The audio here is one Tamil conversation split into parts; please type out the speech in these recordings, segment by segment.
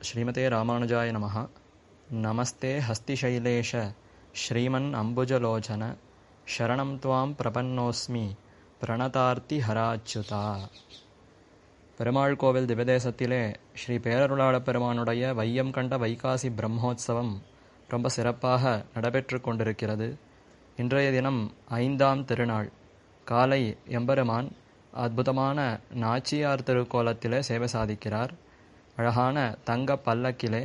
ஸ்ரீமதே ராமானுஜாய நமஹ. நமஸ்தே ஹஸ்திசைலேஷ ஸ்ரீமன் அம்புஜலோச்சன சரணம் துவாம் பிரபன்னோஸ்மி பிரணதார்த்தி ஹராச்சுதா. பெருமாள் கோவில் திவதேசத்திலே ஸ்ரீ பேரருளாளப் பெருமானுடைய வையம் கண்ட வைகாசி பிரம்மோத்சவம் ரொம்ப சிறப்பாக நடைபெற்று கொண்டிருக்கிறது. இன்றைய தினம் 5ஆம் திருநாள். காலை எம்பெருமான் அற்புதமான நாச்சியார் திருக்கோலத்திலே சேவை சாதிக்கிறார். அழகான தங்க பல்லக்கிலே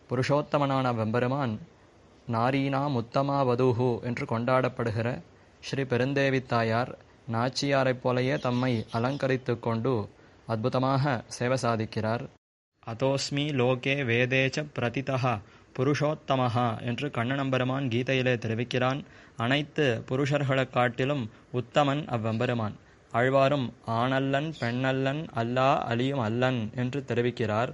புருஷோத்தமனான வெம்பெருமான் நாரீனா முத்தமா வதூஹு என்று கொண்டாடப்படுகிற ஸ்ரீ பெருந்தேவி தாயார் நாச்சியாரைப் போலையே தம்மை அலங்கரித்து கொண்டு அற்புதமாக சேவை சாதிக்கிறார். அதோஸ்மி லோகே வேதேச்ச பிரதிதா புருஷோத்தமஹா என்று கண்ணனம்பெருமான் கீதையிலே தெரிவிக்கிறான். அனைத்து புருஷர்களைக் காட்டிலும் உத்தமன் அவ்வெம்பெருமான். ஆழ்வாரும் ஆணல்லன் பெண்ணல்லன் அல்லா அலியும் அல்லன் என்று தெரிவிக்கிறார்.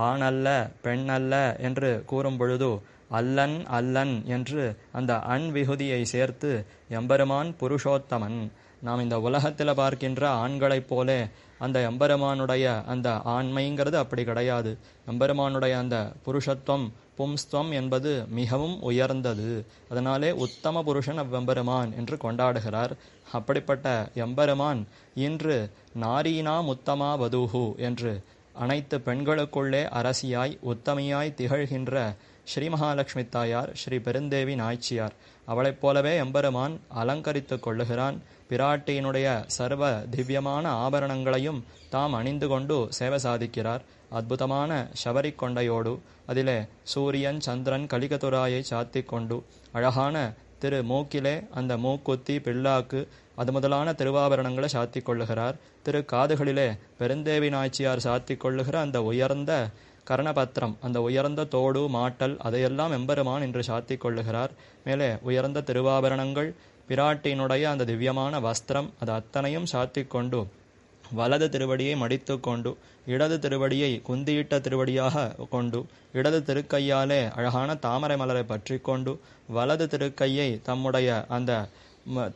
ஆணல்ல பெண்ணல்ல என்று கூறும் பொழுது அல்லன் அல்லன் என்று அந்த அன் விகுதியை சேர்த்து எம்பெருமான் புருஷோத்தமன். நாம் இந்த உலகத்தில் பார்க்கின்ற ஆண்களைப் போலே அந்த எம்பெருமானுடைய அந்த ஆண்மைங்கிறது அப்படி கிடையாது. எம்பெருமானுடைய அந்த புருஷத்துவம் பும்ஸ்துவம் என்பது மிகவும் உயர்ந்தது. அதனாலே உத்தம புருஷன் அவ்வெம்பெருமான் என்று கொண்டாடுகிறார். அப்படிப்பட்ட எம்பெருமான் இன்று நாரீனா முத்தமா வதூஹு என்று அனைத்து பெண்களுக்குள்ளே அரசியாய் உத்தமியாய் திகழ்கின்ற ஸ்ரீ மகாலட்சுமி தாயார் ஸ்ரீ பெருந்தேவி நாய்ச்சியார். அவளைப் போலவே எம்பெருமான் அலங்கரித்து கொள்ளுகிறான். பிராட்டியினுடைய சர்வ திவ்யமான ஆபரணங்களையும் தாம் அணிந்து கொண்டு சேவை சாதிக்கிறார். அற்புதமான சபரி கொண்டையோடு அதிலே சூரியன் சந்திரன் கலிகதுராயை சாத்தி கொண்டு அழகான திரு மூக்கிலே அந்த மூக்குத்தி பிள்ளாக்கு அது முதலான திருவாபரணங்களை சாத்தி கொள்ளுகிறார். திரு காதுகளிலே பெருந்தேவி நாய்ச்சியார் சாத்தி கொள்ளுகிற அந்த உயர்ந்த கர்ணபத்திரம், அந்த உயர்ந்த தோடு மாட்டல் அதையெல்லாம் எம்பெருமான் இன்று சாத்தி கொள்ளுகிறார். மேலே உயர்ந்த திருவாபரணங்கள், பிராட்டியினுடைய அந்த திவ்யமான வஸ்திரம் அது அத்தனையும் சாத்தி கொண்டு வலது திருவடியை மடித்து கொண்டு இடது திருவடியை குந்தியிட்ட திருவடியாக கொண்டு இடது திருக்கையாலே அழகான தாமரை மலரை பற்றி கொண்டு வலது திருக்கையை தம்முடைய அந்த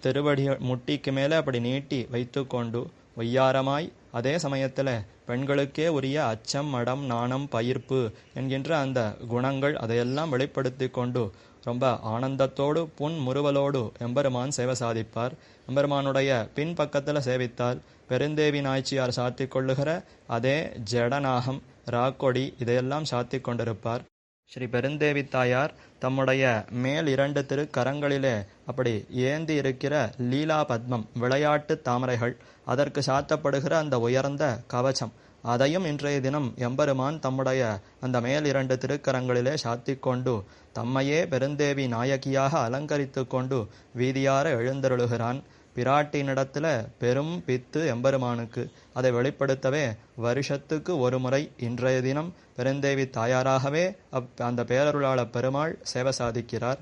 திருவடி முட்டிக்கு மேலே அப்படி நீட்டி வைத்து கொண்டு ஒய்யாரமாய் அதே சமயத்தில் பெண்களுக்கே உரிய அச்சம் மடம் நாணம் பயிர்ப்பு என்கின்ற அந்த குணங்கள் அதையெல்லாம் வெளிப்படுத்தி கொண்டு ரொம்ப ஆனந்தத்தோடு புன்முறுவலோடு எம்பெருமான் சேவை சாதிப்பார். எம்பெருமானுடைய பின்பக்கத்தில் சேவித்தால் பெருந்தேவி நாய்ச்சியார் சாத்தி கொள்ளுகிற அதே ஜடநாகம் ராக்கொடி இதையெல்லாம் சாத்தி கொண்டிருப்பார். ஸ்ரீ பெருந்தேவி தாயார் தம்முடைய மேல் 2 திருக்கரங்களிலே அப்படி ஏந்தி இருக்கிற லீலா பத்மம் விளையாட்டு தாமரைகள், அதற்கு சாத்தப்படுகிற அந்த உயர்ந்த கவச்சம் அதையும் இன்றைய தினம் எம்பெருமான் தம்முடைய அந்த மேல் 2 திருக்கரங்களிலே சாத்தி கொண்டு தம்மையே பெருந்தேவி நாயகியாக அலங்கரித்து கொண்டு வீதியார எழுந்தருளுகிறான். பிராட்டினிடத்தில் பெரும் பித்து எம்பெருமானுக்கு. அதை வெளிப்படுத்தவே வருஷத்துக்கு ஒரு முறை இன்றைய தினம் பெருந்தேவி தாயாராகவே அந்த பேரருளாளப் பெருமாள் சேவை சாதிக்கிறார்.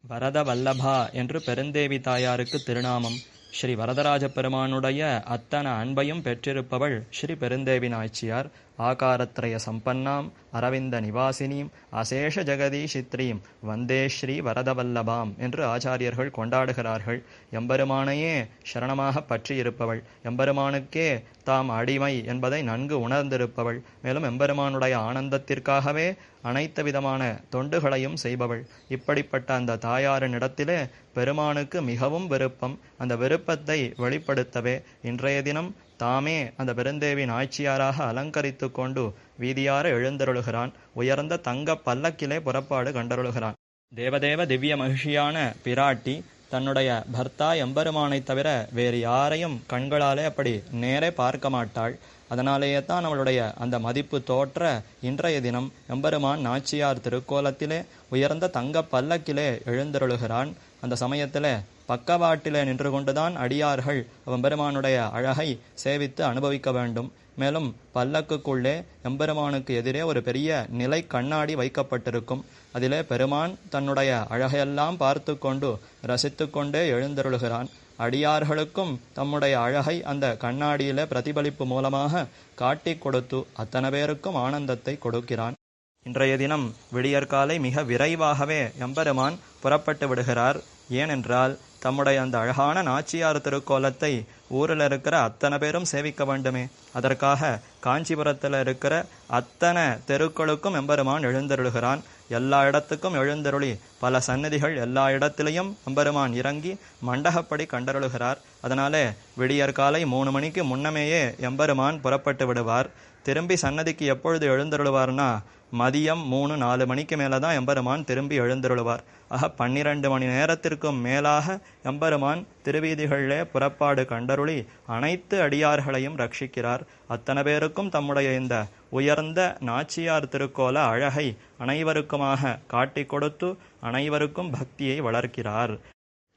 வரத வல்லபா என்று பெருந்தேவி தாயாருக்கு திருநாமம். ஸ்ரீ வரதராஜ பெருமானுடைய அத்தனை அன்பையும் பெற்றிருப்பவள் ஸ்ரீ பெருந்தேவி நாய்ச்சியார். ஆகாரத்ரய சம்பன்னாம் அரவிந்த நிவாசினீம் அசேஷ ஜெகதீஷித்ரீம் வந்தே ஸ்ரீ வரதவல்லபாம் என்று ஆச்சாரியர்கள் கொண்டாடுகிறார்கள். எம்பெருமானையே சரணமாக பற்றி இருப்பவள், எம்பெருமானுக்கே தாம் அடிமை என்பதை நன்கு உணர்ந்திருப்பவள், மேலும் எம்பெருமானுடைய ஆனந்தத்திற்காகவே அனைத்து விதமான தொண்டுகளையும் செய்பவள். இப்படிப்பட்ட அந்த தாயாரினிடத்திலே பெருமானுக்கு மிகவும் விருப்பம். அந்த விருப்பத்தை வெளிப்படுத்தவே இன்றைய தினம் தாமே அந்த பெருந்தேவி நாய்ச்சியாராக அலங்கரித்து கொண்டு வீதியார எழுந்தருளுகிறான். உயர்ந்த தங்க பல்லக்கிலே புறப்பாடு கண்டருளுகிறான். தேவதேவ திவ்ய மகிழ்ச்சியான பிராட்டி தன்னுடைய பர்த்தா எம்பெருமானை தவிர வேறு யாரையும் கண்களாலே அப்படி நேரே பார்க்க மாட்டாள். அதனாலேயே தான் அவளுடைய அந்த மதிப்பு தோற்ற இன்றைய தினம் எம்பெருமான் நாச்சியார் திருக்கோலத்திலே உயர்ந்த தங்க பல்லக்கிலே எழுந்தருளுகிறான். அந்த சமயத்திலே பக்கவாட்டிலே நின்று கொண்டுதான் அடியார்கள் எம்பெருமானுடைய அழகை சேவித்து அனுபவிக்க வேண்டும். மேலும் பல்லக்குக்குள்ளே எம்பெருமானுக்கு எதிரே ஒரு பெரிய நிலை கண்ணாடி வைக்கப்பட்டிருக்கும். அதிலே பெருமான் தன்னுடைய அழகையெல்லாம் பார்த்து கொண்டு ரசித்து கொண்டே எழுந்தருளுகிறான். அடியார்களுக்கும் தம்முடைய அழகை அந்த கண்ணாடியிலே பிரதிபலிப்பு மூலமாக காட்டி கொடுத்து அத்தனை பேருக்கும் ஆனந்தத்தை கொடுக்கிறான். இன்றைய தினம் விடியற்காலை மிக விரைவாகவே எம்பெருமான் புறப்பட்டு விடுகிறார். ஏனென்றால் தம்முடைய அந்த அழகான நாச்சியார் திருக்கோலத்தை ஊரில் இருக்கிற அத்தனை பேரும் சேவிக்க வேண்டுமே. அதற்காக காஞ்சிபுரத்தில் இருக்கிற அத்தனை தெருக்களுக்கும் எம்பெருமான் எழுந்தருளுகிறான். எல்லா இடத்துக்கும் எழுந்தருளி பல சந்நிதிகள் எல்லா இடத்திலையும் எம்பெருமான் இறங்கி மண்டகப்படி கண்டருளுகிறார். அதனாலே விடியற்காலை 3 மணிக்கு முன்னமேயே எம்பெருமான் புறப்பட்டு விடுவார். திரும்பி சன்னதிக்கு எப்பொழுது எழுந்தருளுவார்னா மதியம் 3-4 மணிக்கு மேலே தான் எம்பெருமான் திரும்பி எழுந்தருளுவார். ஆக 12 மணி நேரத்திற்கும் மேலாக எம்பெருமான் திருவீதிகளிலே புறப்பாடு கண்டருளி அனைத்து அடியார்களையும் ரட்சிக்கிறார். அத்தனை பேருக்கும் தம்முடைய இந்த உயர்ந்த நாச்சியார் திருக்கோல அழகை அனைவருக்குமாக காட்டிக் கொடுத்து அனைவருக்கும் பக்தியை வளர்க்கிறார்.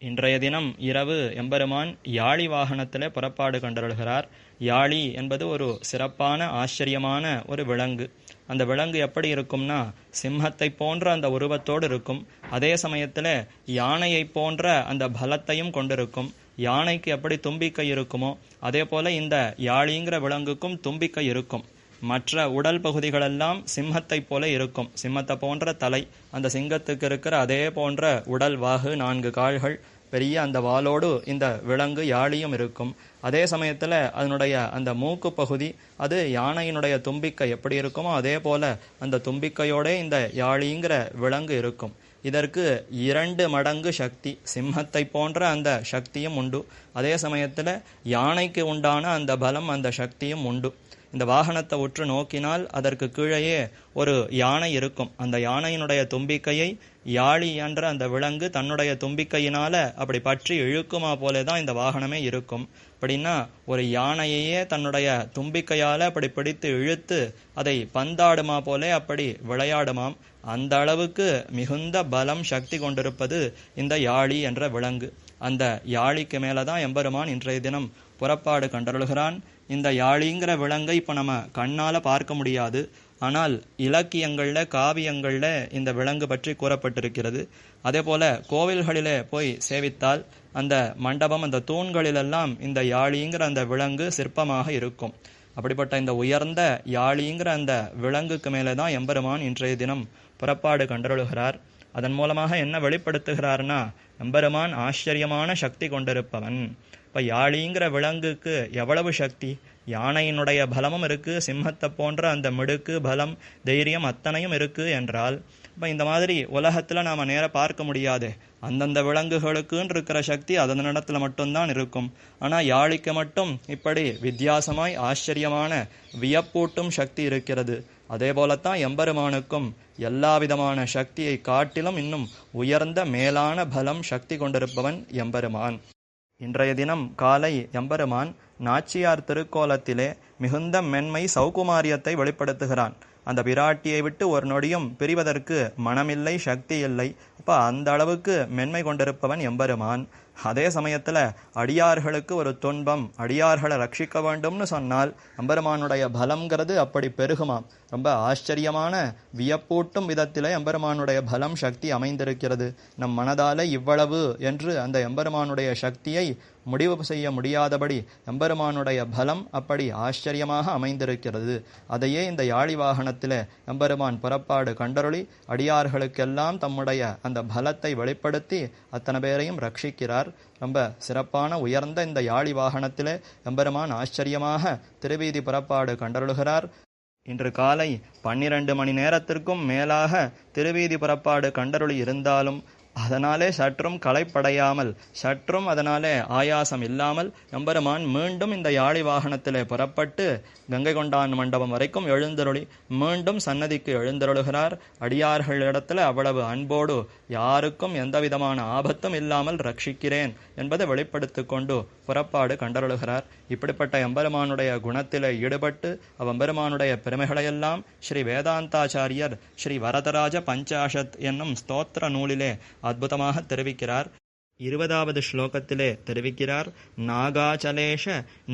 இன்றைய தினம் இரவு எம்பெருமான் யாழி வாகனத்திலே புறப்பாடு கண்டருள்கிறார். யாழி என்பது ஒரு சிறப்பான ஆச்சரியமான ஒரு விலங்கு. அந்த விலங்கு எப்படி இருக்கும்னா சிம்மத்தை போன்ற அந்த உருவத்தோடு இருக்கும். அதே சமயத்தில் யானையை போன்ற அந்த பலத்தையும் கொண்டிருக்கும். யானைக்கு எப்படி தும்பிக்கை இருக்குமோ அதே போல இந்த யாழிங்கிற விலங்குக்கும் தும்பிக்கை இருக்கும். மற்ற உடல் பகுதிகளெல்லாம் சிம்மத்தை போல இருக்கும். சிம்மத்தை போன்ற தலை, அந்த சிங்கத்துக்கு இருக்கிற அதே போன்ற உடல் வாகு, 4 கால்கள், பெரிய அந்த வாளோடு இந்த விலங்கு யாழியும் இருக்கும். அதே சமயத்தில் அதனுடைய அந்த மூக்கு பகுதி அது யானையினுடைய தும்பிக்கை எப்படி இருக்குமோ அதே போல அந்த தும்பிக்கையோட இந்த யாழிங்கிற விலங்கு இருக்கும். இதற்கு 2 மடங்கு சக்தி, சிம்மத்தை போன்ற அந்த சக்தியும் உண்டு. அதே சமயத்தில் யானைக்கு உண்டான அந்த பலம், அந்த சக்தியும் உண்டு. இந்த வாகனத்தை உற்று நோக்கினால் அதற்கு கீழேயே ஒரு யானை இருக்கும். அந்த யானையினுடைய தும்பிக்கையை யாழி என்ற அந்த விலங்கு தன்னுடைய தும்பிக்கையினால அப்படி பற்றி இழுக்குமா போலே தான் இந்த வாகனமே இருக்கும். அப்படின்னா ஒரு யானையையே தன்னுடைய தும்பிக்கையால் அப்படி பிடித்து இழுத்து அதை பந்தாடுமா போலே அப்படி விளையாடுமாம். அந்த அளவுக்கு மிகுந்த பலம், சக்தி கொண்டிருப்பது இந்த யாழி என்ற விலங்கு. அந்த யாழிக்கு மேலே தான் எம்பெருமான் இன்றைய தினம் புறப்பாடு கண்டருள்கிறான். இந்த யாழிங்கிற விலங்கை இப்போ நம்ம கண்ணால் பார்க்க முடியாது. ஆனால் இலக்கியங்களில், காவியங்களில் இந்த விலங்கு பற்றி கூறப்பட்டிருக்கிறது. அதே போல கோவில்களிலே போய் சேவித்தால் அந்த மண்டபம், அந்த தூண்களிலெல்லாம் இந்த யாழிங்கிற அந்த விலங்கு சிற்பமாக இருக்கும். அப்படிப்பட்ட இந்த உயர்ந்த யாழிங்கிற அந்த விலங்குக்கு மேலே தான் எம்பெருமான் இன்றைய தினம் புறப்பாடு கண்டருளுகிறார். அதன் மூலமாக என்ன வெளிப்படுத்துகிறார்னா எம்பெருமான் ஆச்சரியமான சக்தி கொண்டிருப்பவன். இப்போ யாழிங்கிற விலங்குக்கு எவ்வளவு சக்தி! யானையினுடைய பலமும் இருக்கு, சிம்மத்தை போன்ற அந்த மிடுக்கு, பலம், தைரியம் அத்தனையும் இருக்கு என்றால் இப்போ இந்த மாதிரி உலகத்தில் நாம் நேராக பார்க்க முடியாது. அந்தந்த விலங்குகளுக்குன்னு இருக்கிற சக்தி அதனிடத்துல மட்டும்தான் இருக்கும். ஆனால் யாழிக்கு மட்டும் இப்படி வித்தியாசமாய் ஆச்சரியமான வியப்பூட்டும் சக்தி இருக்கிறது. அதே போலத்தான் எம்பெருமானுக்கும் எல்லா விதமான சக்தியை காட்டிலும் இன்னும் உயர்ந்த மேலான பலம், சக்தி கொண்டிருப்பவன் எம்பெருமான். இன்றைய தினம் காலை எம்பெருமான் நாச்சியார் திருக்கோலத்திலே மிகுந்த மென்மை, சௌகுமாரியத்தை வெளிப்படுத்துகிறான். அந்த பிராட்டியை விட்டு ஒரு நொடியும் பிரிவதற்கு மனமில்லை, சக்தி இல்லை. அப்போ அந்த அளவுக்கு மென்மை கொண்டிருப்பவன் எம்பெருமான். அதே சமயத்தில் அடியார்களுக்கு ஒரு துன்பம், அடியார்களை ரட்சிக்க வேண்டும்னு சொன்னால் எம்பெருமானுடைய பலம்ங்கிறது அப்படி பெருகுமாம். ரொம்ப ஆச்சரியமான வியப்பூட்டும் விதத்தில் எம்பெருமானுடைய பலம், சக்தி அமைந்திருக்கிறது. நம் மனதால இவ்வளவு என்று அந்த எம்பெருமானுடைய சக்தியை முடிவு செய்ய முடியாதபடி எம்பெருமானுடைய பலம் அப்படி ஆச்சரியமாக அமைந்திருக்கிறது. அதையே இந்த யாழி வாகனத்தில் எம்பெருமான் புறப்பாடு கண்டருளி அடியார்களுக்கெல்லாம் தம்முடைய அந்த பலத்தை வெளிப்படுத்தி அத்தனை பேரையும் ரட்சிக்கிறார். ரொம்ப சிறப்பான உயர்ந்த இந்த யாழி வாகனத்திலே எம்பெருமான் ஆச்சரியமாக திருவீதி புறப்பாடு கண்டருளுகிறார். இன்று காலை 12 மணி நேரத்திற்கும் மேலாக திருவீதி புறப்பாடு கண்டருளி இருந்தாலும் அதனாலே சற்றும் களைப்படையாமல், சற்றும் அதனாலே ஆயாசம் இல்லாமல் எம்பெருமான் மீண்டும் இந்த யாழி வாகனத்திலே புறப்பட்டு கங்கை கொண்டான் மண்டபம் வரைக்கும் எழுந்தருளி மீண்டும் சன்னதிக்கு எழுந்தருளுகிறார். அடியார்களிடத்தில் அவ்வளவு அன்போடு யாருக்கும் எந்த விதமான ஆபத்தும் இல்லாமல் ரட்சிக்கிறேன் என்பதை வெளிப்படுத்தி கொண்டு புறப்பாடு கண்டருளுகிறார். இப்படிப்பட்ட எம்பெருமானுடைய குணத்திலே ஈடுபட்டு அவ்வெம்பெருமானுடைய பெருமைகளையெல்லாம் ஸ்ரீ வேதாந்தாச்சாரியர் ஸ்ரீ வரதராஜ பஞ்சாஷத் என்னும் ஸ்தோத்திர நூலிலே அற்புதமாக தெரிவிக்கிறார். 20வது ஸ்லோகத்திலே தெரிவிக்கிறார். நாகாச்சலேஷ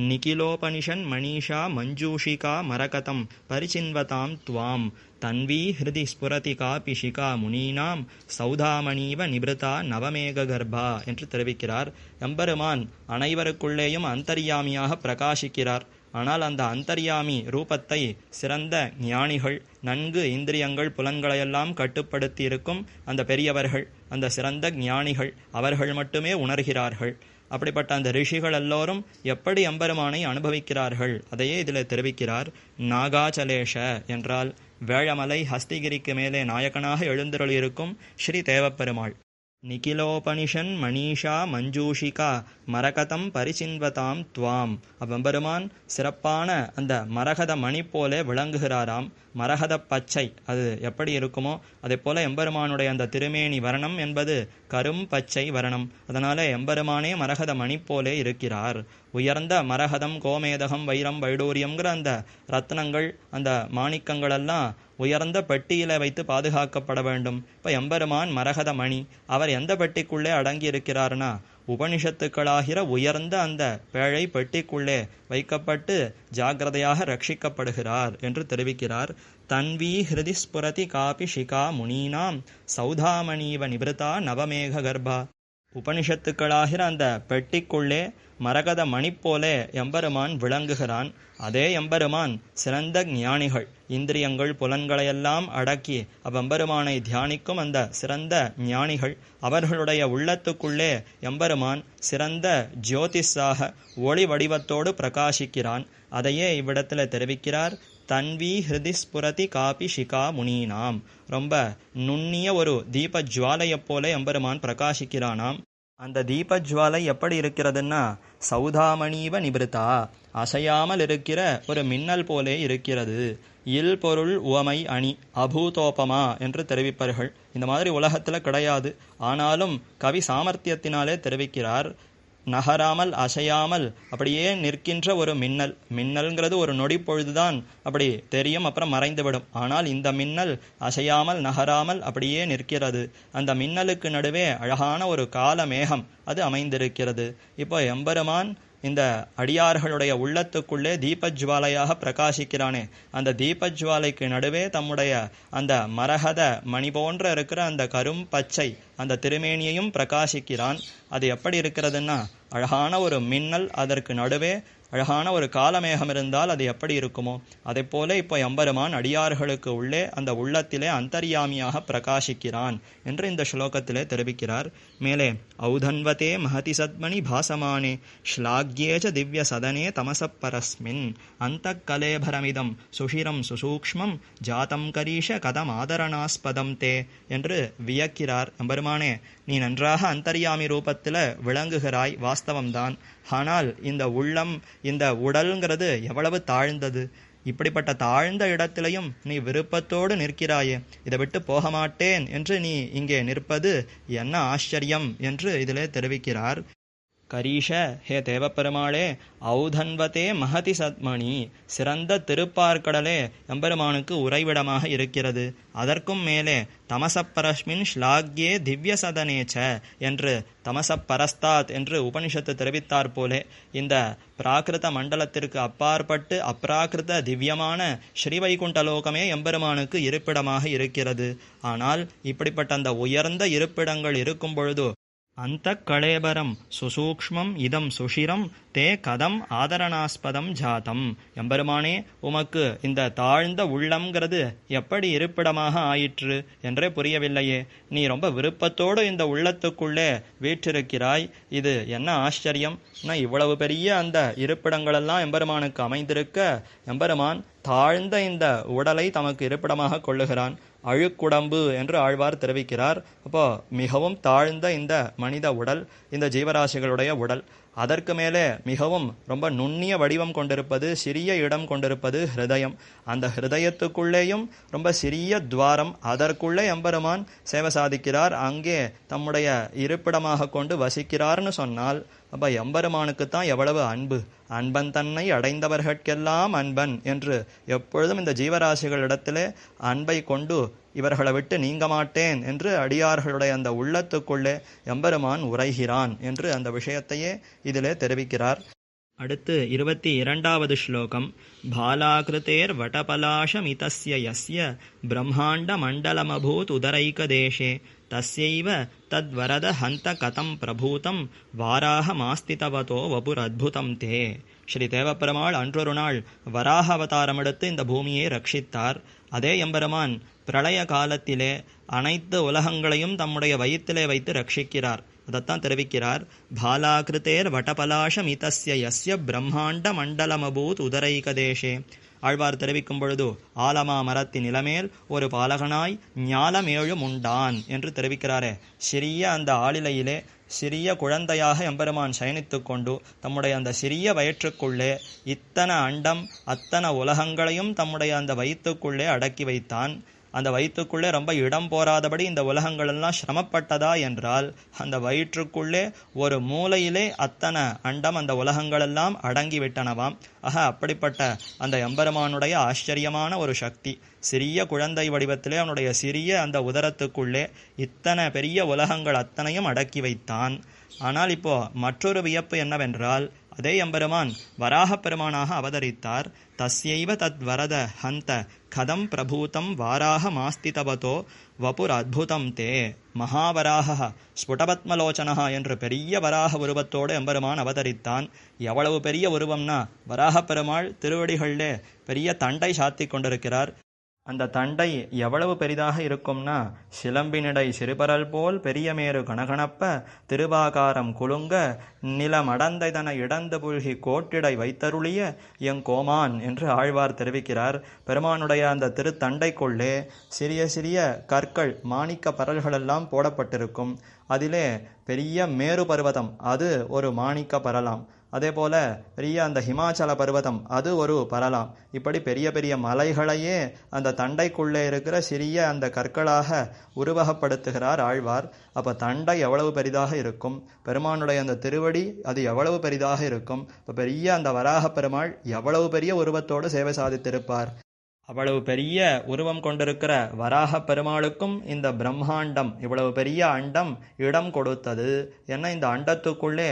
நிகிலோபனிஷன் மணீஷா மஞ்சூஷிகா மரகதம் பரிச்சின்வதாம் துவாம் தன்வீ ஹிருதி ஸ்புரதி காபி ஷிகா முனீனாம் சௌதாமணீவ நிபிருதா நவமேக கர்ப்பா என்று தெரிவிக்கிறார். எம்பெருமான் அனைவருக்குள்ளேயும் அந்தர்யாமியாக பிரகாசிக்கிறார். ஆனால் அந்த அந்தர்யாமி ரூபத்தை சிறந்த ஞானிகள், நன்கு இந்திரியங்கள் புலன்களையெல்லாம் கட்டுப்படுத்தி இருக்கும் அந்த பெரியவர்கள், அந்த சிறந்த ஞானிகள், அவர்கள் மட்டுமே உணர்கிறார்கள். அப்படிப்பட்ட அந்த ரிஷிகள் எல்லோரும் எப்படி எம்பெருமானை அனுபவிக்கிறார்கள் அதையே இதில் தெரிவிக்கிறார். நாகாச்சலேஷ என்றால் வேழமலை ஹஸ்திகிரிக்கு மேலே நாயகனாக எழுந்தருளியிருக்கும் ஸ்ரீ தேவப்பெருமாள். நிகிலோபனிஷன் மணீஷா மஞ்சூஷிகா மரகதம் பரிசின்வதாம் துவாம். அவ்வெம்பெருமான் சிறப்பான அந்த மரகத மணி போல விளங்குகிறாராம். மரகத பச்சை அது எப்படி இருக்குமோ அதே போல எம்பெருமானுடைய அந்த திருமேனி வர்ணம் என்பது கரும் பச்சை வர்ணம். அதனால எம்பெருமானே மரகத மணி போலே இருக்கிறார். உயர்ந்த மரகதம், கோமேதகம், வைரம், வைடூரியம்ங்கிற அந்த ரத்னங்கள், அந்த மாணிக்கங்கள் எல்லாம் உயர்ந்த பெட்டியில வைத்து பாதுகாக்கப்பட வேண்டும். இப்ப எம்பெருமான் மரகத மணி, அவர் எந்த பெட்டிக்குள்ளே அடங்கி இருக்கிறார்னா உபனிஷத்துக்களாகிற உயர்ந்த அந்த பேழை பெட்டிக்குள்ளே வைக்கப்பட்டு ஜாகிரதையாக ரட்சிக்கப்படுகிறார் என்று தெரிவிக்கிறார். தன்வி ஹிருதி ஸ்புரதி காபி ஷிகா முனீனாம் சௌதாமணீவ நிபிருதா நவமேக கர்ப்பா. உபனிஷத்துக்களாகிற அந்த பெட்டிக்குள்ளே மரகத மணி போலே எம்பெருமான் விளங்குகிறான். அதே எம்பெருமான் சிறந்த ஞானிகள், இந்திரியங்கள் புலன்களையெல்லாம் அடக்கி அவ்வெம்பெருமானை தியானிக்கும் அந்த சிறந்த ஞானிகள், அவர்களுடைய உள்ளத்துக்குள்ளே எம்பெருமான் சிறந்த ஜோதிஷாக ஒளி வடிவத்தோடு பிரகாசிக்கிறான். அதையே இவ்விடத்தில் தெரிவிக்கிறார். தன்வி ஹிருதி ஸ்புரதி காபி ஷிகா முனீனாம். ரொம்ப நுண்ணிய ஒரு தீப ஜுவாலையைப் போல எம்பெருமான் பிரகாசிக்கிறானாம். அந்த தீபஜ்வாலை எப்படி இருக்கிறதுன்னா சௌதாமணீவ நிபிருதா, அசையாமல் இருக்கிற ஒரு மின்னல் போலே இருக்கிறது. இல் பொருள் உவமை அணி அபூதோபமா என்று தெரிவிப்பார்கள். இந்த மாதிரி உலகத்தில் கிடையாது. ஆனாலும் கவி சாமர்த்தியத்தினாலே தெரிவிக்கிறார். நகராமல் அசையாமல் அப்படியே நிற்கின்ற ஒரு மின்னல். மின்னல்ங்கிறது ஒரு நொடி பொழுதுதான் அப்படி தெரியும், அப்புறம் மறைந்துவிடும். ஆனால் இந்த மின்னல் அசையாமல் நகராமல் அப்படியே நிற்கிறது. அந்த மின்னலுக்கு நடுவே அழகான ஒரு கால மேகம் அது அமைந்திருக்கிறது. இப்போ எம்பெருமான் இந்த அடியார்களுடைய உள்ளத்துக்குள்ளே தீபஜ்வாலையாக பிரகாசிக்கிறானே, அந்த தீபஜ்வாலைக்கு நடுவே தம்முடைய அந்த மரகத மணி போன்ற இருக்கிற அந்த கரும் பச்சை அந்த திருமேனியையும் பிரகாசிக்கிறான். அது எப்படி இருக்கிறதுன்னா அழகான ஒரு மின்னல், அதற்கு நடுவே அழகான ஒரு காலமேகம் இருந்தால் அது எப்படி இருக்குமோ அதை போல இப்போ எம்பெருமான் அடியார்களுக்கு உள்ளே அந்த உள்ளத்திலே அந்தர்யாமியாக பிரகாசிக்கிறான் என்று இந்த ஸ்லோகத்திலே தெரிவிக்கிறார். மேலே ஔதன்வதே மகதி சத்மணி பாசமானே ஸ்லாக்யேச்ச திவ்ய சதனே தமசப்பரஸ்மின் அந்த கலேபரமிதம் சுஷிரம் சுசூக்ஷ்மம் ஜாதம் கரீஷ கதம் ஆதரணாஸ்பதம் தே என்று வியக்கிறார். எம்பெருமானே, நீ நன்றாக அந்தர்யாமி ரூபத்தில் விளங்குகிறாய், வாஸ்தவம்தான். ஆனால் இந்த உள்ளம், இந்த உடல்ங்கிறது எவ்வளவு தாழ்ந்தது. இப்படிப்பட்ட தாழ்ந்த இடத்திலையும் நீ விருப்பத்தோடு நிற்கிறாயே, இதை விட்டு போக மாட்டேன் என்று நீ இங்கே நிற்பது என்ன ஆச்சரியம் என்று இதிலே தெரிவிக்கிறார். கரீஷ, ஹே தேவப்பெருமாளே, ஔதன்வதே மகதி சத்மணி, சிறந்த திருப்பார்கடலே எம்பெருமானுக்கு உறைவிடமாக இருக்கிறது. அதற்கும் மேலே தமசப்பரஸ்மின் ஸ்லாக்யே திவ்ய சதனேச்ச என்று தமசப்பரஸ்தாத் என்று உபனிஷத்து தெரிவித்தார் போலே இந்த பிராகிருத மண்டலத்திற்கு அப்பாற்பட்டு அப்ராகிருத திவ்யமான ஸ்ரீவைகுண்டலோகமே எம்பெருமானுக்கு இருப்பிடமாக இருக்கிறது. ஆனால் இப்படிப்பட்ட அந்த உயர்ந்த இருப்பிடங்கள் இருக்கும் பொழுது அந்த கலேபரம் சுசூக்ஷ்மம் இதம் சுஷிரம் தே கதம் ஆதரணாஸ்பதம் ஜாதம். எம்பெருமானே, உமக்கு இந்த தாழ்ந்த உள்ளம்ங்கிறது எப்படி இருப்பிடமாக ஆயிற்று என்றே புரியவில்லையே. நீ ரொம்ப விருப்பத்தோடு இந்த உள்ளத்துக்குள்ளே வீற்றிருக்கிறாய். இது என்ன ஆச்சரியம். இவ்வளவு பெரிய அந்த இருப்பிடங்களெல்லாம் எம்பெருமானுக்கு அமைந்திருக்க எம்பெருமான் தாழ்ந்த இந்த உடலை தமக்கு இருப்பிடமாக கொள்ளுகிறான். அழுக்குடம்பு என்று ஆழ்வார் தெரிவிக்கிறார். அப்போ மிகவும் தாழ்ந்த இந்த மனித உடல், இந்த ஜீவராசிகளுடைய உடல், அதற்கு மேலே மிகவும் ரொம்ப நுண்ணிய வடிவம் கொண்டிருப்பது, சிறிய இடம் கொண்டிருப்பது ஹிருதயம். அந்த ஹிருதயத்துக்குள்ளேயும் ரொம்ப சிறிய துவாரம், அதற்குள்ளே எம்பெருமான் சேவை சாதிக்கிறார். அங்கே தம்முடைய இருப்பிடமாக கொண்டு வசிக்கிறார்னு சொன்னால் அப்போ எம்பெருமானுக்குத்தான் எவ்வளவு அன்பு. அன்பன் தன்னை அடைந்தவர்கெல்லாம் அன்பன் என்று எப்பொழுதும் இந்த ஜீவராசிகளிடத்திலே அன்பை கொண்டு இவர்களை விட்டு நீங்க மாட்டேன் என்று அடியார்களுடைய அந்த உள்ளத்துக்குள்ளே எம்பெருமான் உரைகிறான் என்று அந்த விஷயத்தையே இதிலே தெரிவிக்கிறார். அடுத்து 22வது ஸ்லோகம். பாலாகிருதேர் வடபலாஷமிதஸ்ய யஸ்ய பிரம்மாண்ட மண்டலமபூத் உதரைகதேஷே தஸ்யைவ தத்வரத ஹந்த கதம் பிரபூதம் வாராக மாஸ்திதவதோ வபுரத்புதம் தே. ஸ்ரீ தேவப்பெருமாள் அன்றொரு நாள் வராக அவதாரம் எடுத்து இந்த பூமியை ரட்சித்தார். அதே எம்பெருமான் பிரளய காலத்திலே அனைத்து உலகங்களையும் தம்முடைய வயிற்றிலே வைத்து ரட்சிக்கிறார். அதைத்தான் தெரிவிக்கிறார். பாலாகிருத்தேர் வடபலாஷம் இதஸ்ய யஸ்ய பிரம்மாண்ட மண்டலமபூத் உதரைகதேஷே. ஆழ்வார் தெரிவிக்கும் பொழுது ஆலமா மரத்தின் இளமேல் ஒரு பாலகனாய் ஞாலமேழும் உண்டான் என்று தெரிவிக்கிறாரே. சிறிய அந்த ஆளிலையிலே சிறிய குழந்தையாக எம்பெருமான் சயனித்து கொண்டு தம்முடைய அந்த சிறிய வயிற்றுக்குள்ளே இத்தனை அண்டம் அத்தனை உலகங்களையும் தம்முடைய அந்த வயிற்றுக்குள்ளே அடக்கி வைத்தான். அந்த வயிற்றுக்குள்ளே ரொம்ப இடம் போராதபடி இந்த உலகங்கள் எல்லாம் சிரமப்பட்டதா என்றால் அந்த வயிற்றுக்குள்ளே ஒரு மூலையிலே அத்தனை அண்டம் அந்த உலகங்களெல்லாம் அடங்கி விட்டனவாம். அப்படிப்பட்ட அந்த எம்பெருமானுடைய ஆச்சரியமான ஒரு சக்தி சிறிய குழந்தை வடிவத்திலே அவனுடைய சிறிய அந்த உதரத்துக்குள்ளே இத்தனை பெரிய உலகங்கள் அத்தனையும் அடக்கி வைத்தான். ஆனால் இப்போ மற்றொரு வியப்பு என்னவென்றால் அதே எம்பெருமான் வராகப் பெருமானாக அவதரித்தார். தஸ்யைவ தத் வரத ஹந்த கதம் பிரபூதம் வாராக மாஸ்திதவதோ வபுர் அத்புதம் தே மகாவராக ஸ்புடபத்மலோச்சனஹா என்று பெரிய வராக உருவத்தோடு எம்பெருமான் அவதரித்தான். எவ்வளவு பெரிய உருவம்னா வராகப் பெருமாள் திருவடிகளிலே பெரிய தண்டை சாத்தி கொண்டிருக்கிறார். அந்த தண்டை எவ்வளவு பெரிதாக இருக்கும்னா சிலம்பினிடை சிறுபரல் போல் பெரிய மேரு கணகணப்ப திருவாகாரம் குலுங்க நிலமடந்தைதன இடந்து புல்கி கோட்டிடை வைத்தருளிய எங்கோமான் என்று ஆழ்வார் தெரிவிக்கிறார். பெருமானுடைய அந்த திருத்தண்டைக்குள்ளே சிறிய சிறிய கற்கள் மாணிக்க பரல்களெல்லாம் போடப்பட்டிருக்கும். அதிலே பெரிய மேரு பர்வதம் அது ஒரு மாணிக்க பரலாம். அதே போல பெரிய அந்த ஹிமாச்சல பர்வதம் அது ஒரு பரலாம். இப்படி பெரிய பெரிய மலைகளையே அந்த தண்டைக்குள்ளே இருக்கிற சிறிய அந்த கற்களாக உருவகப்படுத்துகிறார் ஆழ்வார். அப்போ தண்டை எவ்வளவு பெரிதாக இருக்கும், பெருமானுடைய அந்த திருவடி அது எவ்வளவு பெரிதாக இருக்கும். இப்போ பெரிய அந்த வராக பெருமாள் எவ்வளவு பெரிய உருவத்தோடு சேவை சாதித்திருப்பார். அவ்வளவு பெரிய உருவம் கொண்டிருக்கிற வராக பெருமாளுக்கும் இந்த பிரம்மாண்டம் இவ்வளவு பெரிய அண்டம் இடம் கொடுத்தது. ஏன்னா இந்த அண்டத்துக்குள்ளே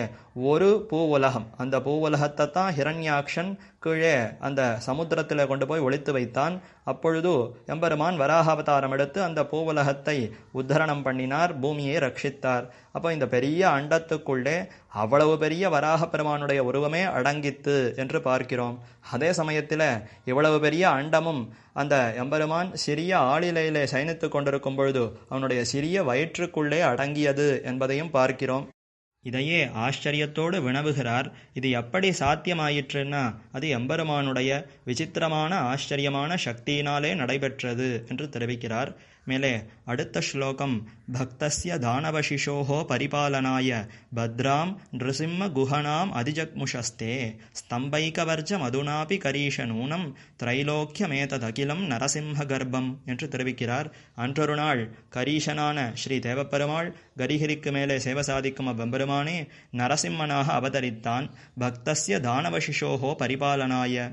ஒரு பூ உலகம், அந்த பூ உலகத்தை தான் ஹிரண்யாக்ஷன் கீழே அந்த சமுத்திரத்தில் கொண்டு போய் ஒளித்து வைத்தான். அப்பொழுது எம்பெருமான் வராக அவதாரம் எடுத்து அந்த பூ உலகத்தை உத்தரணம் பண்ணினார், பூமியை ரட்சித்தார். அப்போ இந்த பெரிய அண்டத்துக்குள்ளே அவ்வளவு பெரிய வராக பெருமானுடைய உருவமே அடங்கித்து என்று பார்க்கிறோம். அதே சமயத்தில் இவ்வளவு பெரிய அண்டமும் அந்த எம்பெருமான் சிறிய ஆளிலையிலே சயனித்து கொண்டிருக்கும் பொழுது அவனுடைய சிறிய வயிற்றுக்குள்ளே அடங்கியது என்பதையும் பார்க்கிறோம். இதையே ஆச்சரியத்தோடு வினவுகிறார். இது எப்படி சாத்தியமாயிற்றுன்னா அது எம்பெருமானுடைய விசித்திரமான ஆச்சரியமான சக்தியினாலே நடைபெற்றது என்று தெரிவிக்கிறார். மேலே அடுத்த ஸ்லோகம் பக்தஸ்ய தானவசிஷோஹோ பரிபாலனாய பத்ராம் நிருசிம்ம குஹனாம் அதிஜக்முஷஸ்தே ஸ்தம்பைகவர்ஜ மதுனாபி கரீஷ நூனம் திரைலோக்கியமேததகிலம் நரசிம்ம கர்ப்பம் என்று தெரிவிக்கிறார். அன்றொரு நாள் கரீஷனான ஸ்ரீ தேவப்பெருமாள் கரிகிரிக்கு மேலே சேவை சாதிக்கும் அவ்வெம்பெருமானே நரசிம்மனாக அவதரித்தான். பக்தஸ்ய தானவசிஷோஹோ பரிபாலனாய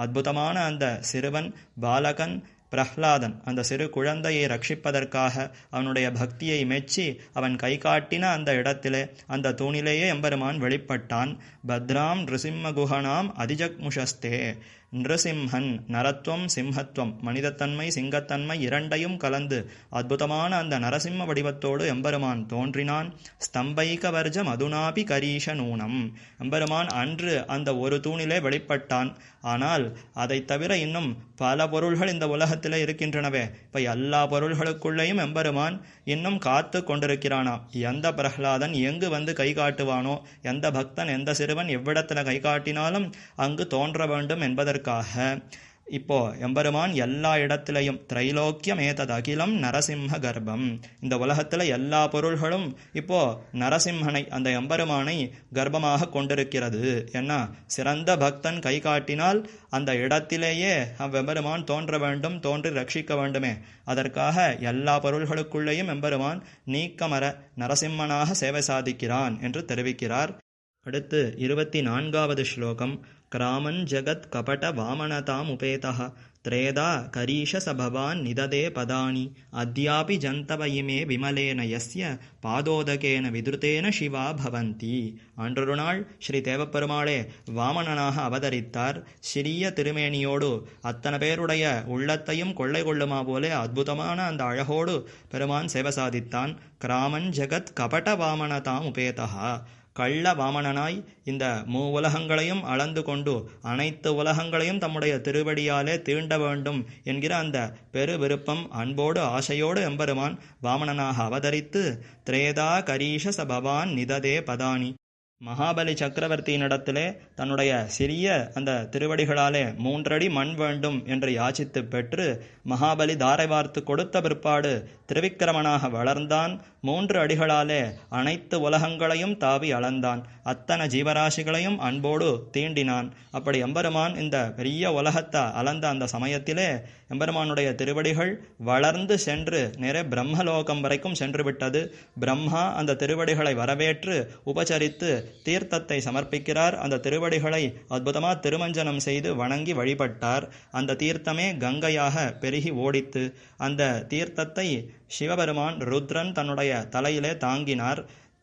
அற்புதமான அந்த சிறுவன் பாலகன் பிரஹ்லாதன் அந்த சிறு குழந்தையை ரட்சிப்பதற்காக அவனுடைய பக்தியை மெச்சி அவன் கை காட்டின அந்த இடத்திலே அந்த தூணிலேயே எம்பெருமான் வெளிப்பட்டான். பத்ராம் நிருசிம்ம குஹனாம் அதிஜக்முஷஸ்தே. நிருசிம்ஹன் நரத்துவம் சிம்ஹத்துவம் மனிதத்தன்மை சிங்கத்தன்மை இரண்டையும் கலந்து அற்புதமான அந்த நரசிம்ம வடிவத்தோடு எம்பெருமான் தோன்றினான். ஸ்தம்பைகவர்ஜ மதுனாபி கரீஷ நூனம். எம்பெருமான் அன்று அந்த ஒரு தூணிலே வெளிப்பட்டான். ஆனால் அதை தவிர இன்னும் பல பொருள்கள் இந்த உலகத்திலே இருக்கின்றனவே. இப்போ எல்லா பொருள்களுக்குள்ளேயும் எம்பெருமான் இன்னும் காத்து கொண்டிருக்கிறானா. எந்த பிரஹ்லாதன் எங்கு வந்து கை காட்டுவானோ, எந்த பக்தன் எந்த சிறுவன் எவ்விடத்தில் கை காட்டினாலும் அங்கு தோன்ற வேண்டும் என்பதற்காக இப்போ எம்பெருமான் எல்லா இடத்திலையும் திரைலோக்கியம் ஏதது அகிலம் நரசிம்ம கர்ப்பம். இந்த உலகத்தில் எல்லா பொருள்களும் இப்போ நரசிம்மனை அந்த எம்பெருமானை கர்ப்பமாக கொண்டிருக்கிறது. ஏன்னா சிறந்த பக்தன் கை காட்டினால் அந்த இடத்திலேயே அவ்வெம்பெருமான் தோன்ற வேண்டும், தோன்றி ரட்சிக்க வேண்டுமே. அதற்காக எல்லா பொருள்களுக்குள்ளேயும் எம்பெருமான் நீக்கமர நரசிம்மனாக சேவை சாதிக்கிறான் என்று தெரிவிக்கிறார். அடுத்து 24வது ஸ்லோகம் கிராமன் ஜகத் கபட வாமனதாம் உபேதः திரேதா கரீஷ சபவான் நிததே பதானி அத்யாபி ஜந்தவ இமே விமலேன யஸ்ய பாதோதகேன விதுருதேன சிவா பவந்தி. அன்றொரு நாள் ஸ்ரீ தேவப்பெருமாளே வாமனனாக அவதரித்தார். சிறிய திருமேனியோடு அத்தனை பேருடைய உள்ளத்தையும் கொள்ளை கொள்ளுமா போலே அற்புதமான அந்த அழகோடு பெருமான் சேவை சாதித்தான். கிராமன் ஜகத் கபட வாமனதாம் உபேதः. கள்ள வாமனனாய் இந்த உலகங்களையும் அளந்து கொண்டு அனைத்து உலகங்களையும் தம்முடைய திருவடியாலே தீண்ட வேண்டும் என்கிற அந்த பெரு விருப்பம் அன்போடு ஆசையோடு எம்பெருமான் வாமனனாக அவதரித்து திரேதா கரீஷ சபவான் நிததே பதானி மகாபலி சக்கரவர்த்தியினிடத்திலே தன்னுடைய சிறிய அந்த திருவடிகளாலே 3 அடி மண் வேண்டும் என்று யாச்சித்து பெற்று மகாபலி தாரை வார்த்து கொடுத்த பிற்பாடு திருவிக்கிரமனாக வளர்ந்தான். 3 அடிகளாலே அனைத்து உலகங்களையும் தாவி அளந்தான். அத்தனை ஜீவராசிகளையும் அன்போடு தீண்டினான். அப்படி எம்பெருமான் இந்த பெரிய உலகத்தை அளந்த அந்த சமயத்திலே எம்பெருமானுடைய திருவடிகள் வளர்ந்து சென்று நேரே பிரம்மலோகம் வரைக்கும் சென்று விட்டது. பிரம்மா அந்த திருவடிகளை வரவேற்று உபசரித்து தீர்த்தத்தை சமர்ப்பிக்கிறார். அந்த திருவடிகளை அற்புதமாக திருமஞ்சனம் செய்து வணங்கி வழிபட்டார். அந்த தீர்த்தமே கங்கையாக பெருகி ஓடித்து. அந்த தீர்த்தத்தை சிவபெருமான் ருத்ரன் தன்னுடைய தலையிலே தாங்கினார்.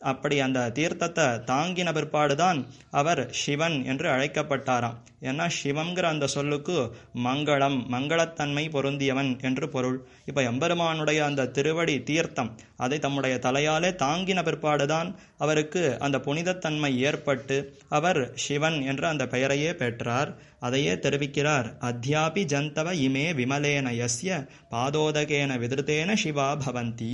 அப்படி அந்த தீர்த்தத்தை தாங்கின பிற்பாடுதான் அவர் சிவன் என்று அழைக்கப்பட்டாராம். ஏன்னா சிவங்கிற அந்த சொல்லுக்கு மங்களம், மங்களத்தன்மை பொருந்தியவன் என்று பொருள். இப்போ எம்பெருமானுடைய அந்த திருவடி தீர்த்தம் அதை தம்முடைய தலையாலே தாங்கின பிற்பாடுதான் அவருக்கு அந்த புனிதத்தன்மை ஏற்பட்டு அவர் சிவன் என்ற அந்த பெயரையே பெற்றார். அதையே தெரிவிக்கிறார். அத்தியாபி ஜந்தவ இமே விமலேன யஸ்ய பாதோதகேன விதிருத்தேன சிவா பவந்தி.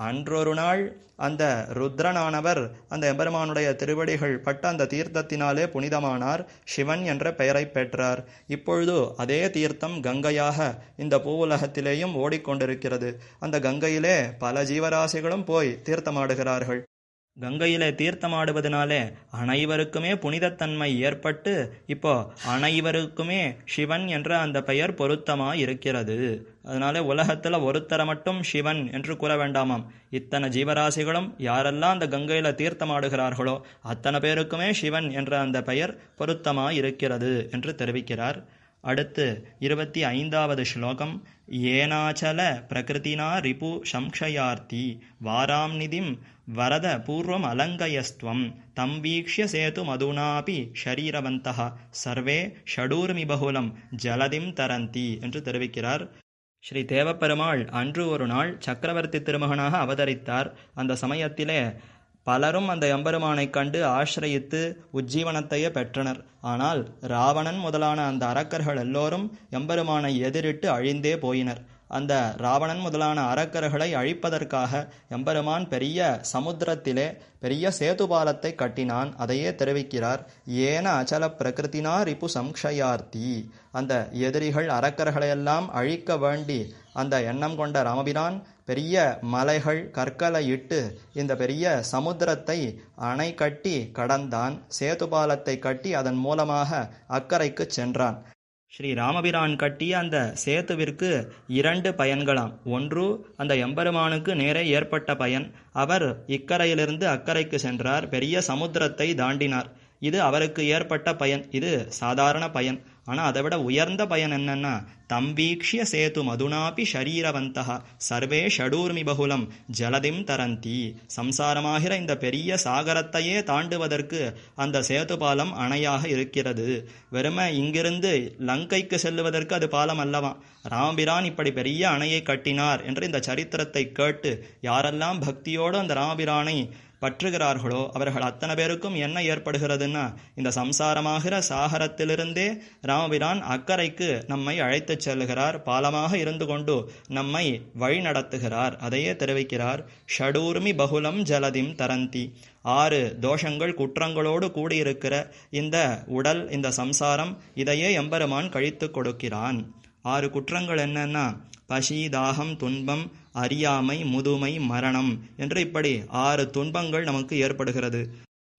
அன்றொரு நாள் அந்த ருத்ரனானவர் அந்த எம்பெருமானுடைய திருவடிகள் பட்ட அந்த தீர்த்தத்தினாலே புனிதமானார், சிவன் என்ற பெயரை பெற்றார். இப்பொழுது அதே தீர்த்தம் கங்கையாக இந்த பூவுலகத்திலேயும் ஓடிக்கொண்டிருக்கிறது. அந்த கங்கையிலே பல ஜீவராசிகளும் போய் தீர்த்தமாடுகிறார்கள். கங்கையிலே தீர்த்தமாடுவதனாலே அனைவருக்குமே புனிதத்தன்மை ஏற்பட்டு இப்போ அனைவருக்குமே சிவன் என்ற அந்த பெயர் பொருத்தமாக இருக்கிறது. அதனால உலகத்தில் ஒருத்தரை மட்டும் சிவன் என்று கூற வேண்டாமாம். இத்தனை ஜீவராசிகளும் யாரெல்லாம் அந்த கங்கையில் தீர்த்தமாடுகிறார்களோ அத்தனை பேருக்குமே சிவன் என்ற அந்த பெயர் பொருத்தமாக இருக்கிறது என்று தெரிவிக்கிறார். அடுத்து 25வது ஸ்லோகம். ஏனாச்சல பிரகிருதினா ரிபு சம்ஷயார்த்தி வாராம் நிதிம் வரத பூர்வம் அலங்கயஸ்துவம் தம் வீக்ஷ்ய சேது மதுனாபி ஷரீரவந்தஹ சர்வே ஷடூர்மி பகுலம் ஜலதிம் தரந்தி என்று தெரிவிக்கிறார். ஸ்ரீ தேவப்பெருமாள் அன்று ஒரு நாள் சக்கரவர்த்தி திருமகனாக அவதரித்தார். அந்த சமயத்திலே பலரும் அந்த எம்பெருமானை கண்டு ஆசிரயித்து உஜ்ஜீவனத்தையே பெற்றனர். ஆனால் ராவணன் முதலான அந்த அரக்கர்கள் எல்லோரும் எம்பெருமானை எதிரிட்டு அழிந்தே போயினர். அந்த ராவணன் முதலான அரக்கர்களை அழிப்பதற்காக எம்பெருமான் பெரிய சமுத்திரத்திலே பெரிய சேதுபாலத்தை கட்டினான். அதையே தெரிவிக்கிறார். ஏன அச்சல பிரகிருதினா ரிபு சம்ஷயார்த்தி. அந்த எதிரிகள் அரக்கர்களையெல்லாம் அழிக்க வேண்டி அந்த எண்ணம் கொண்ட ராமபிரான் பெரிய மலைகள் கற்களை இட்டு இந்த பெரிய சமுத்திரத்தை அணை கட்டி கடந்தான். சேதுபாலத்தை கட்டி அதன் மூலமாக அக்கறைக்கு சென்றான். ஸ்ரீ ராமபிரான் கட்டிய அந்த சேத்துவிற்கு 2 பயன்களாம். ஒன்று அந்த எம்பெருமானுக்கு நேரே ஏற்பட்ட பயன். அவர் இக்கரையிலிருந்து அக்கறைக்கு சென்றார், பெரிய சமுத்திரத்தை தாண்டினார். இது அவருக்கு ஏற்பட்ட பயன். இது சாதாரண பயன். ஆனால் அதை விட உயர்ந்த பயன் என்னன்னா தம்பீக்ஷ்ய சேது மதுனாபி ஷரீரவந்தஹ சர்வே ஷடூர்மி பகுலம் ஜலதிம் தரந்தி. சம்சாரமாகிற இந்த பெரிய சாகரத்தையே தாண்டுவதற்கு அந்த சேது பாலம் அணையாக இருக்கிறது. வெறுமை இங்கிருந்து லங்கைக்கு செல்லுவதற்கு அது பாலம் அல்லவா. ராமபிரான் இப்படி பெரிய அணையை கட்டினார் என்று இந்த சரித்திரத்தை கேட்டு யாரெல்லாம் பக்தியோடு அந்த ராமபிரானை பற்றுகிறார்களோ அவர்கள் அத்தனை பேருக்கும் என்ன ஏற்படுகிறதுன்னா இந்த சம்சாரமாகிற சாகரத்திலிருந்தே ராமபிரான் அக்கறைக்கு நம்மை அழைத்து செல்லுகிறார். பாலமாக இருந்து கொண்டு நம்மை வழி நடத்துகிறார். அதையே தெரிவிக்கிறார். ஷடூர்மி பகுலம் ஜலதிம் தரந்தி. 6 தோஷங்கள் குற்றங்களோடு கூடியிருக்கிற இந்த உடல், இந்த சம்சாரம், இதையே எம்பெருமான் கழித்து கொடுக்கிறான். 6 குற்றங்கள் என்னன்னா பசி, தாகம், துன்பம், அறியாமை, முதுமை, மரணம் என்று இப்படி 6 துன்பங்கள் நமக்கு ஏற்படுகிறது.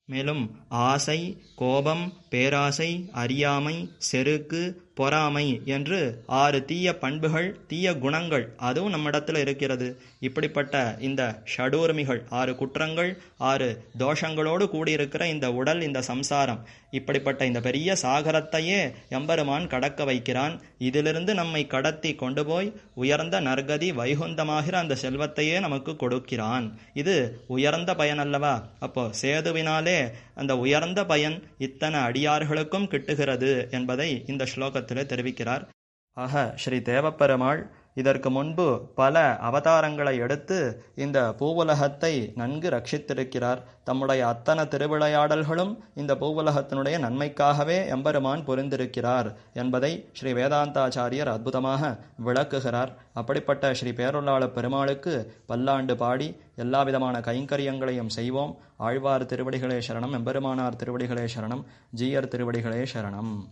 மேலும் ஆசை, கோபம், பேராசை, அறியாமை, செருக்கு, பொறாமை என்று 6 தீய பண்புகள், தீய குணங்கள் அதுவும் நம்மிடத்தில் இருக்கிறது. இப்படிப்பட்ட இந்த ஷடூர்மிகள் 6 குற்றங்கள், 6 தோஷங்களோடு கூடியிருக்கிற இந்த உடல், இந்த சம்சாரம், இப்படிப்பட்ட இந்த பெரிய சாகரத்தையே எம்பெருமான் கடக்க வைக்கிறான். இதிலிருந்து நம்மை கடத்தி கொண்டு போய் உயர்ந்த நற்கதி வைகுந்தமாகிற அந்த செல்வத்தையே நமக்கு கொடுக்கிறான். இது உயர்ந்த பயன் அல்லவா. அப்போ சேதுவினாலே அந்த உயர்ந்த பயன் இத்தனை அடியார்களுக்கும் கிட்டுகிறது என்பதை இந்த ஸ்லோகத்திலே தெரிவிக்கிறார். ஆக ஸ்ரீ தேவப்பெருமாள் இதற்கு முன்பு பல அவதாரங்களை எடுத்து இந்த பூவுலகத்தை நன்கு ரட்சித்திருக்கிறார். தம்முடைய அத்தனை திருவிளையாடல்களும் இந்த பூவுலகத்தினுடைய நன்மைக்காகவே எம்பெருமான் புரிந்திருக்கிறார் என்பதை ஸ்ரீ வேதாந்தாச்சாரியர் அற்புதமாக விளக்குகிறார். அப்படிப்பட்ட ஸ்ரீ பேருள்ளாள பெருமாளுக்கு பல்லாண்டு பாடி எல்லா விதமான கைங்கரியங்களையும் செய்வோம். ஆழ்வார் திருவடிகளே சரணம், எம்பெருமானார் திருவடிகளே சரணம், ஜீயர் திருவடிகளே சரணம்.